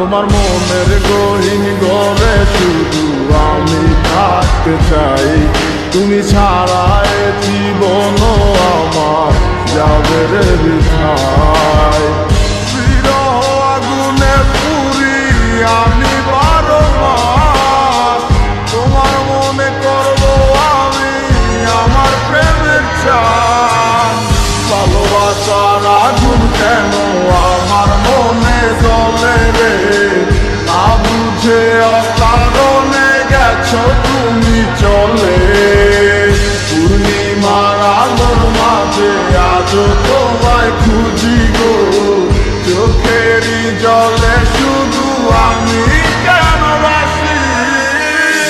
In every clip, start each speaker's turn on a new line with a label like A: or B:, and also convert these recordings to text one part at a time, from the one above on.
A: তোমার মনের গহীন ঘরে শুধু আমি থাকতে চাই। তুমি ছাড়া এ জীবন আমার যাবে রে বৃথায়। বিরহ আগুনে পুরি আমি 12 মাস, তোমার মনে করবো আমি আমার প্রেমের চান। ভালোবাসার আগুন কেন আমার মনে জ্বলে রে, না বুঝে অকারণে গেছো তুমি চলে। পূর্ণিমার আলোর মাঝে আজও তোমায় খুঁজি গো, চোখেরই জলে শুধু আমি কেন বাসি।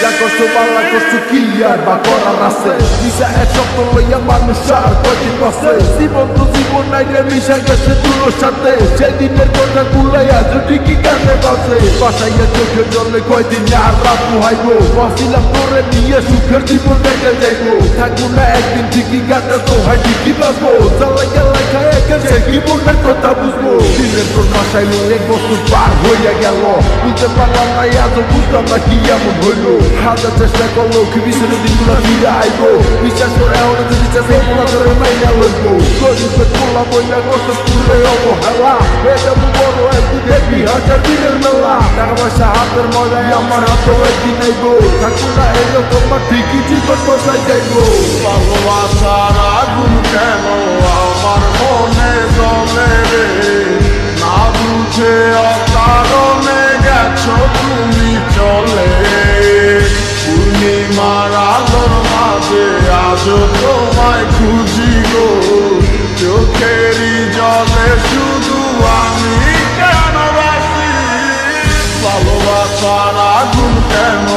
B: যা কষ্ট পাল্লা কষ্ট কি আর বা করার আছে, মিশা এক শব্দ লইয়া মানুষ আর কয়দিন বাঁচে। জীবন তো জীবন নাই রে, মিশা গেছে তুলোর সাথে, সেদিনের কথা গুলাইয়া যদি কি কানে বাঁচে। বাসাইয়া চোখের জলে কয়দিন আর রাত পোহাইবো, বাঁচিলাম তোরে নিয়ে সুখের জীবন দেখে যাইবো। থাকবো না একদিন ঠিকই গাটা তো হয় ঠিকই বাঁচবো, জ্বালাইয়া লেখা একেছে জীবনের কথা বুঝবো। দিনের তোর বাসায় এক বছর পার হইয়া গেল, বুঝতে পারলাম না এত বুঝলাম না কি এমন হইলো। হাজার চেষ্টা করলো কি পিছনে দিনগুলা ফিরে আইবো, বিশ্বাস করে এখন যদি চেষ্টা পোলা ধরে মাইনা লইবো। গরিবের পোলা বইনা কত তুলে অবহেলা, এটা বড় একদিন দেখবি 1000 দিনের মেলা। টাকা পয়সা হাতের মজায় আমার হাতে একদিন আইবো, থাকবো না এরকম বা ঠিকই জীবন বসাই যাইবো।
A: ভালোবাসার আগুন কেন আমার মনে জ্বলে রে, না বুঝে অকারণে গেছো তুমি চলে। পূর্ণিমার আলোর মাঝে আজও তোমায় খুঁজি গো, চোখেরই জলে শুধু আমি কেন বাসি। ভালোবাসার আগুন কেন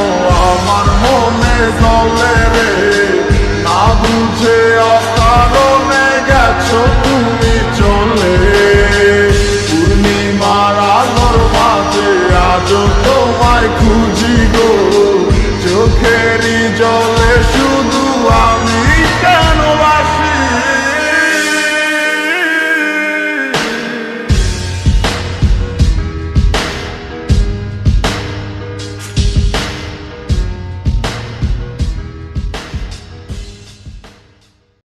A: আমার মনে জ্বলে রে, না বুঝে অকারণে গেছো তুমি চলে। পূর্ণিমার আলোর মাঝে আজও তোমায় খুঁজি গো, চোখেরই জলে শুধু আমি